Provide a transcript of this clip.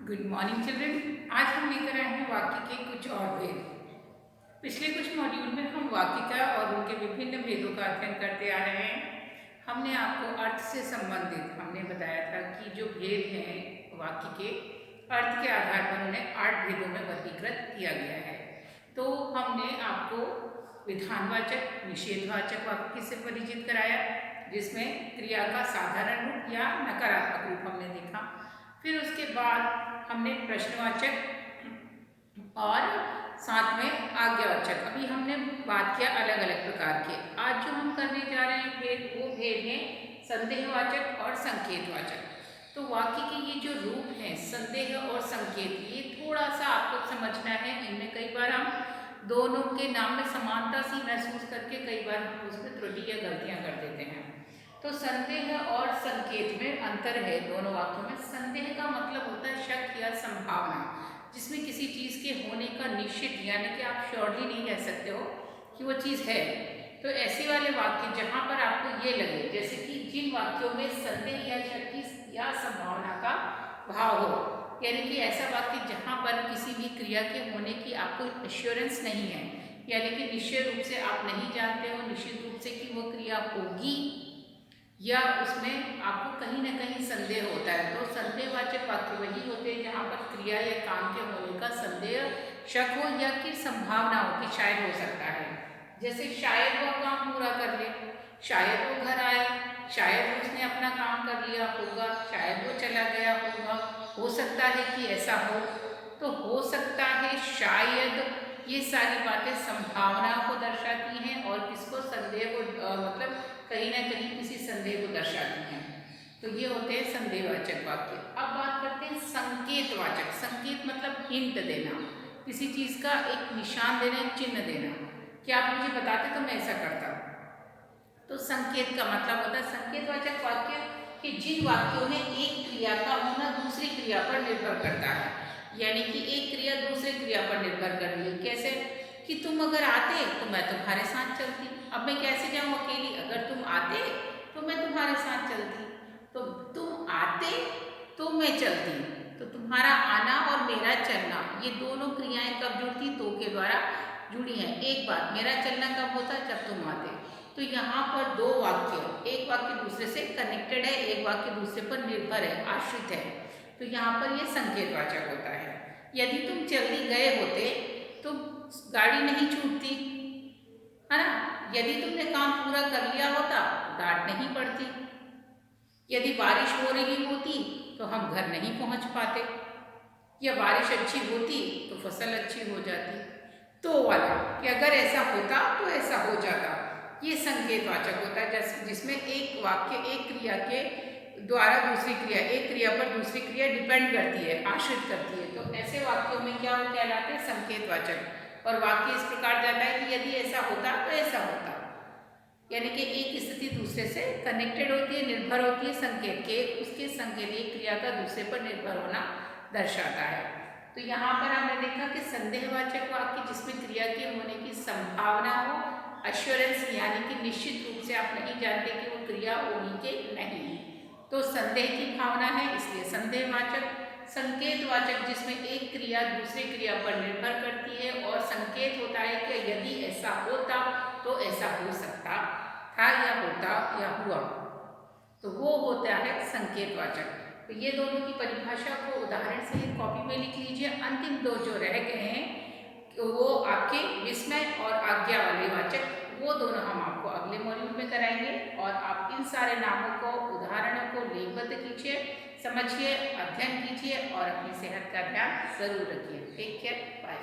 Good morning children. आज हम लेकर आए हैं वाक्य के कुछ और भेद। पिछले कुछ मॉड्यूल में हम वाक्य का और उनके विभिन्न भेदों का अध्ययन करते आ रहे हैं। हमने आपको अर्थ से संबंधित हमने बताया था कि जो भेद हैं वाक्य के अर्थ के आधार पर उन्हें 8 भेदों में वर्गीकृत किया गया है। तो हमने आपको विधानवाचक, निषेधवाचक वाक्य से परिचित कराया, जिसमें क्रिया का साधारण रूप या नकारात्मक रूप हमने देखा। फिर उसके बाद हमने प्रश्नवाचक और साथ में आज्ञावाचक, अभी हमने बात किया अलग अलग प्रकार के। आज जो हम करने जा रहे हैं भेद, वो भेद हैं संदेहवाचक और संकेतवाचक। तो वाक्य के ये जो रूप हैं संदेह और संकेत, ये थोड़ा सा आपको समझना है। इनमें कई बार हम दोनों के नाम में समानता सी महसूस करके कई बार हम उसमें त्रुटि या गलतियां कर देते हैं। तो संदेह और संकेत में अंतर है दोनों वाक्यों में। संदेह का मतलब होता है शक या संभावना, जिसमें किसी चीज़ के होने का निश्चित, यानी कि आप श्योरली नहीं कह सकते हो कि वो चीज़ है। तो ऐसे वाले वाक्य जहाँ पर आपको ये लगे, जैसे कि जिन वाक्यों में संदेह या शक या संभावना का भाव हो, यानी कि ऐसा वाक्य जहाँ पर किसी भी क्रिया के होने की आपको एश्योरेंस नहीं है, यानी कि निश्चय रूप से आप नहीं जानते हो निश्चित रूप से कि वो क्रिया होगी, या उसमें आपको कहीं ना कहीं संदेह होता है। तो संदेहवाचक वाक्य वही होते हैं जहाँ पर क्रिया या काम के होने का संदेह, शक हो या कि संभावना हो कि शायद हो सकता है। जैसे शायद वो काम पूरा कर ले, शायद वो घर आए, शायद उसने अपना काम कर लिया होगा, शायद वो चला गया होगा, हो सकता है कि ऐसा हो। तो हो सकता है, शायद, ये सारी बातें संभावना को दर्शाती हैं और किसको, संदेह को, मतलब कहीं ना कहीं किसी संदेह को दर्शाती हैं। तो ये होते हैं संदेहवाचक वाक्य। अब बात करते हैं संकेतवाचक। संकेत मतलब हिंट देना, किसी चीज़ का एक निशान देना, एक चिन्ह देना कि आप मुझे बताते तो मैं ऐसा करता। तो संकेत का मतलब होता है संकेतवाचक वाक्य कि जिन वाक्यों में एक क्रिया का होना दूसरी क्रिया पर निर्भर करता है, यानी कि एक क्रिया दूसरे क्रिया पर निर्भर कर रही है। कैसे कि तुम अगर आते तो मैं तुम्हारे साथ चलती, अब मैं कैसे जाऊं अकेली, अगर तुम आते तो मैं तुम्हारे साथ चलती, तो तुम आते तो मैं चलती। तो तुम्हारा आना और मेरा चलना, ये दोनों क्रियाएं कब जुड़ती, तो के द्वारा जुड़ी हैं। एक बात, मेरा चलना कब होता, जब तुम आते। तो यहाँ पर दो वाक्य, एक वाक्य दूसरे से कनेक्टेड है, एक वाक्य दूसरे पर निर्भर है, आश्रित है। तो यहाँ पर ये संकेतवाचक होता है। यदि तुम जल्दी गए होते तो गाड़ी नहीं छूटती, है ना। यदि तुमने काम पूरा कर लिया होता डांट नहीं पड़ती। यदि बारिश हो रही होती तो हम घर नहीं पहुंच पाते, या बारिश अच्छी होती तो फसल अच्छी हो जाती। तो वाला कि अगर ऐसा होता तो ऐसा हो जाता, ये संकेतवाचक होता है, जिसमें एक वाक्य एक क्रिया के द्वारा दूसरी क्रिया, एक क्रिया पर दूसरी क्रिया डिपेंड करती है, आश्रित करती है। तो ऐसे वाक्यों में क्या कहलाते हैं, संकेतवाचक। और वाक्य इस प्रकार जाता है कि यदि ऐसा होता तो ऐसा होता, यानी कि एक स्थिति दूसरे से कनेक्टेड होती है, निर्भर होती है संकेत के, उसके संकेत एक क्रिया का दूसरे पर निर्भर होना दर्शाता है। तो यहाँ पर हमने देखा कि संदेहवाचक वाक्य जिसमें क्रिया के होने की संभावना हो, अश्योरेंस, यानी कि निश्चित रूप से आप नहीं जानते कि वो क्रिया होनी के नहीं, तो संदेह की भावना है, इसलिए संदेहवाचक। संकेतवाचक जिसमें एक क्रिया दूसरे क्रिया पर निर्भर करती है और संकेत होता है कि यदि ऐसा होता तो ऐसा हो सकता था, या होता या हुआ, तो वो होता है संकेतवाचक। तो ये दोनों की परिभाषा को उदाहरण से कॉपी में लिख लीजिए। अंतिम दो जो रह गए हैं वो आपके विस्मय और आज्ञा वाले वाचक, वो दोनों हम आपको अगले मॉड्यूल में कराएंगे। और आप इन सारे नामों को, उदाहरणों को लेखबद्ध कीजिए, समझिए, अध्ययन कीजिए और अपनी सेहत का ध्यान जरूर रखिए। Take care, bye.